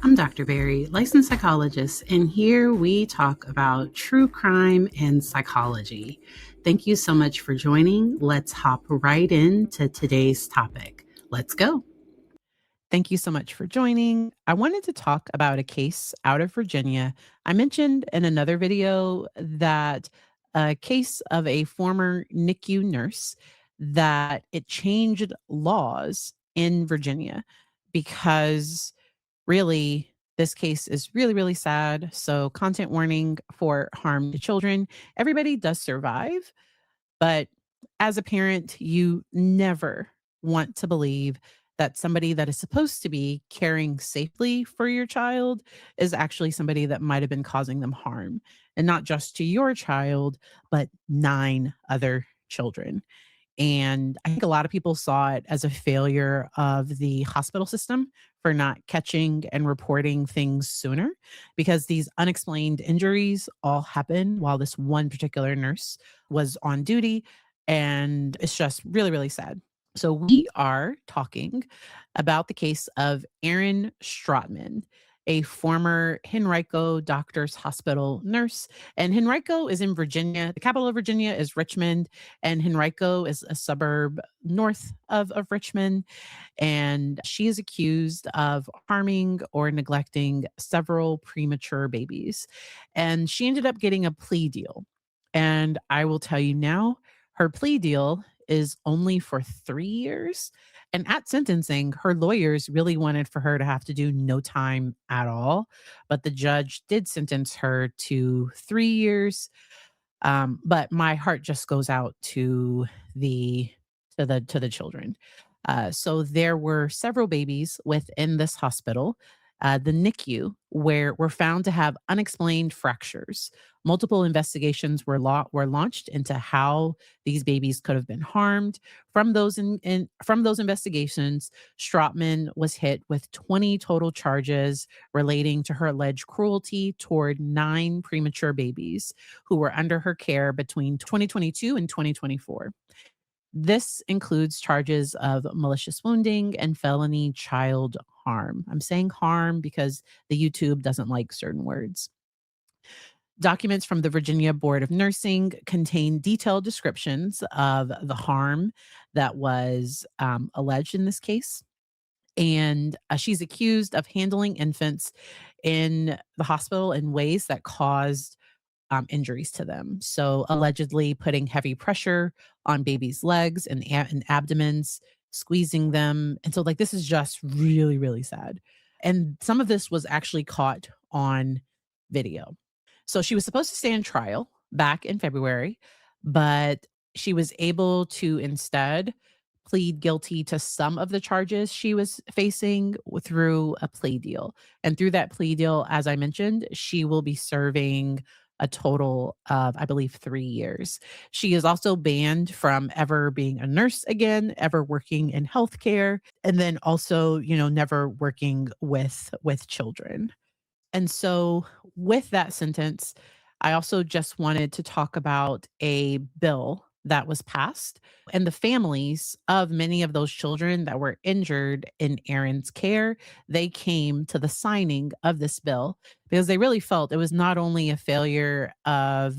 I'm Dr. Barry, licensed psychologist, and here we talk about true crime and psychology. Thank you so much for joining. Let's hop right into today's topic. Let's go. Thank you so much for joining. I wanted to talk about a case out of Virginia. I mentioned in another video that a case of a former NICU nurse that it changed laws in Virginia because really this case is really, really sad. So, content warning for harm to children. Everybody does survive, but as a parent, you never want to believe that somebody that is supposed to be caring safely for your child is actually somebody that might have been causing them harm. And not just to your child, but 9 other children. And I think a lot of people saw it as a failure of the hospital system for not catching and reporting things sooner because these unexplained injuries all happened while this one particular nurse was on duty. And it's just really, really sad. So, we are talking about the case of Erin Strotman, a former Henrico Doctors Hospital nurse. And Henrico is in Virginia. The capital of Virginia is Richmond, and Henrico is a suburb north of Richmond. And she is accused of harming or neglecting several premature babies. And she ended up getting a plea deal. And I will tell you now, her plea deal is only for 3 years. And at sentencing, her lawyers really wanted for her to have to do no time at all. But the judge did sentence her to 3 years. But my heart just goes out to the children. So there were several babies within this hospital, the NICU, where were found to have unexplained fractures. Multiple investigations were launched into how these babies could have been harmed. From those investigations, Strotman was hit with 20 total charges relating to her alleged cruelty toward 9 premature babies who were under her care between 2022 and 2024. This includes charges of malicious wounding and felony child harm. I'm saying harm because the YouTube doesn't like certain words. Documents from the Virginia Board of Nursing contain detailed descriptions of the harm that was alleged in this case. And she's accused of handling infants in the hospital in ways that caused injuries to them. So, allegedly putting heavy pressure on babies' legs and abdomens, squeezing them. And so, like, this is just really, really sad. And some of this was actually caught on video. So, she was supposed to stand trial back in February, but she was able to instead plead guilty to some of the charges she was facing through a plea deal. And through that plea deal, as I mentioned, she will be serving a total of, I believe, 3 years. She is also banned from ever being a nurse again, ever working in healthcare, and then also, never working with children. And so, with that sentence, I also just wanted to talk about a bill that was passed and the families of many of those children that were injured in Erin's care. They came to the signing of this bill because they really felt it was not only a failure of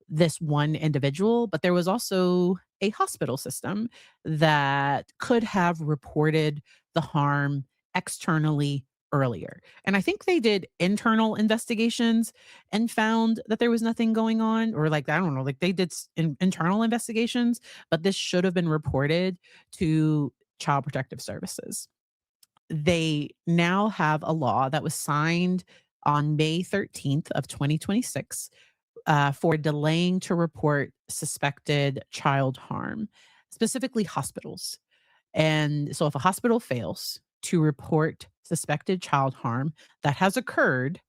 this one individual, but there was also a hospital system that could have reported the harm externally earlier. And I think they did internal investigations and found that there was nothing going on, or like, I don't know, like they did internal investigations, but this should have been reported to Child Protective Services. They now have a law that was signed on May 13th of 2026 for delaying to report suspected child harm, specifically hospitals. And so if a hospital fails to report suspected child harm that has occurred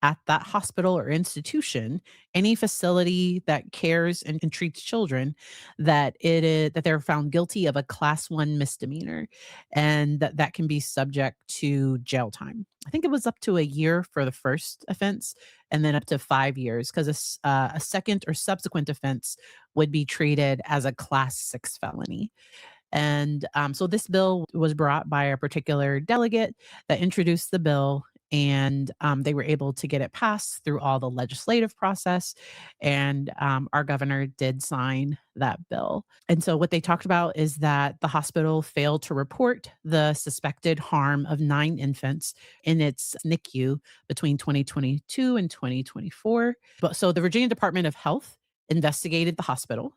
at that hospital or institution, any facility that cares and treats children, that they're found guilty of a class 1 misdemeanor, and that can be subject to jail time. I think it was up to a year for the first offense, and then up to 5 years because a second or subsequent offense would be treated as a class 6 felony. And so this bill was brought by a particular delegate that introduced the bill. and they were able to get it passed through all the legislative process. And our governor did sign that bill. And so what they talked about is that the hospital failed to report the suspected harm of 9 infants in its NICU between 2022 and 2024. But so the Virginia Department of Health investigated the hospital,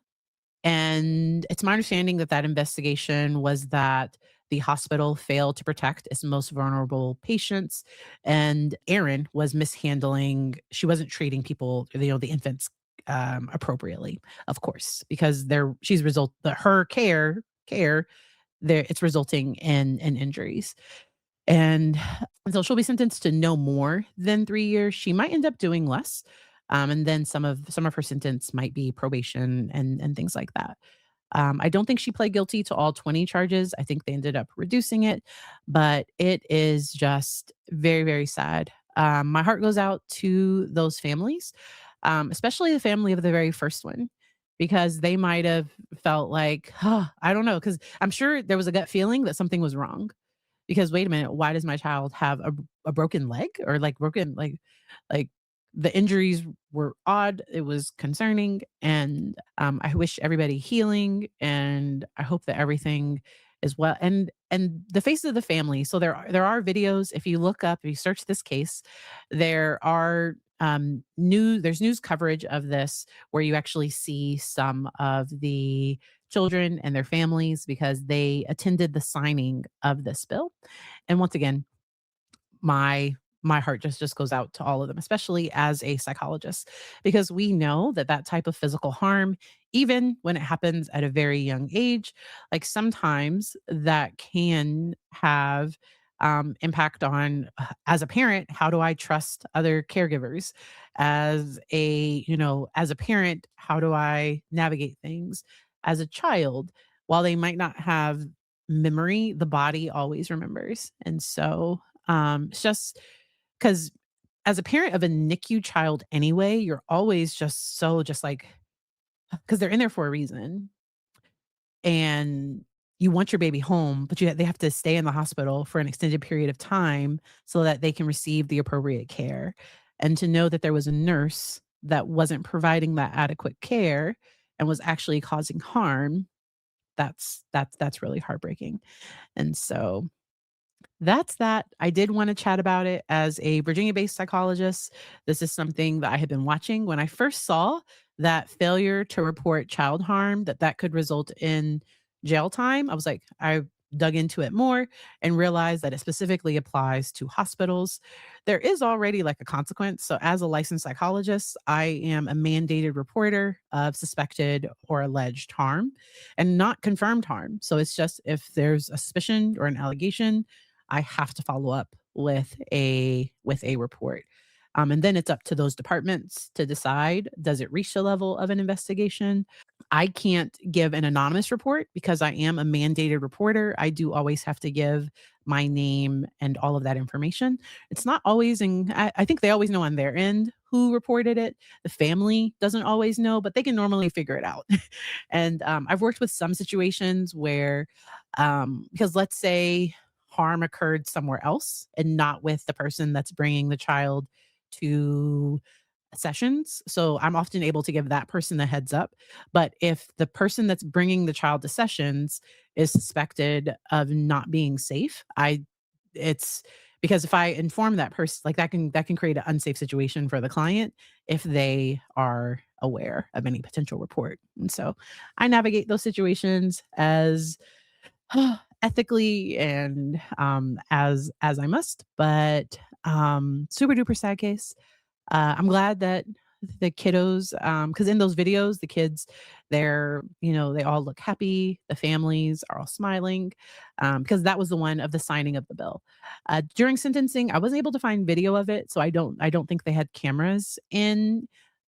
and it's my understanding that that investigation was that the hospital failed to protect its most vulnerable patients, and Erin was mishandling. She wasn't treating people, the infants, appropriately, of course, because she's result her care there it's resulting in injuries. And so she'll be sentenced to no more than 3 years. She might end up doing less, and then some of her sentence might be probation and things like that. I don't think she pled guilty to all 20 charges. I think they ended up reducing it, but it is just very, very sad. My heart goes out to those families, especially the family of the very first one, because they might have felt like, huh, I don't know, because I'm sure there was a gut feeling that something was wrong. Because wait a minute, why does my child have a broken leg, or like broken like the injuries were odd. It was concerning, and I wish everybody healing, and I hope that everything is well. And the face of the family. So there are videos. If you look up, if you search this case, there are there's news coverage of this where you actually see some of the children and their families because they attended the signing of this bill. And once again, my heart just goes out to all of them, especially as a psychologist, because we know that that type of physical harm, even when it happens at a very young age, like sometimes that can have impact on, as a parent, how do I trust other caregivers? As a parent, how do I navigate things? As a child, while they might not have memory, the body always remembers. And so it's just because as a parent of a NICU child anyway, you're always just so just like, because they're in there for a reason, and you want your baby home, but they have to stay in the hospital for an extended period of time so that they can receive the appropriate care. And to know that there was a nurse that wasn't providing that adequate care and was actually causing harm, that's really heartbreaking. And so that's that. I did wanna chat about it as a Virginia-based psychologist. This is something that I had been watching. When I first saw that failure to report child harm, that could result in jail time, I was like, I dug into it more and realized that it specifically applies to hospitals. There is already, like, a consequence. So as a licensed psychologist, I am a mandated reporter of suspected or alleged harm and not confirmed harm. So it's just if there's a suspicion or an allegation, I have to follow up with a report. And then it's up to those departments to decide, does it reach the level of an investigation? I can't give an anonymous report because I am a mandated reporter. I do always have to give my name and all of that information. It's not always I think they always know on their end who reported it. The family doesn't always know, but they can normally figure it out. And I've worked with some situations where, because let's say harm occurred somewhere else and not with the person that's bringing the child to sessions. So I'm often able to give that person the heads up. But if the person that's bringing the child to sessions is suspected of not being safe, it's because if I inform that person, like that can create an unsafe situation for the client if they are aware of any potential report. And so I navigate those situations as ethically and as I must. But super duper sad case. I'm glad that the kiddos, because in those videos, the kids, they all look happy. The families are all smiling, because that was the one of the signing of the bill. During sentencing, I wasn't able to find video of it, so I don't think they had cameras in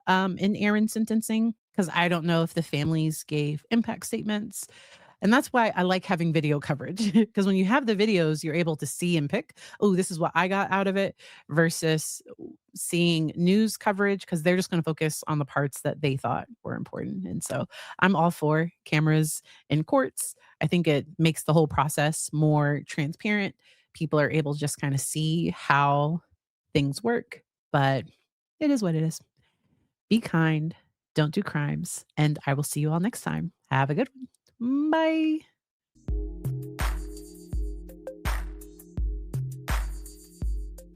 Erin's sentencing, because I don't know if the families gave impact statements, and that's why I like having video coverage because when you have the videos, you're able to see and pick, "Oh, this is what I got out of it," versus seeing news coverage because they're just gonna focus on the parts that they thought were important. And so I'm all for cameras in courts. I think it makes the whole process more transparent. People are able to just kinda see how things work, but it is what it is. Be kind, don't do crimes, and I will see you all next time. Have a good one. Bye.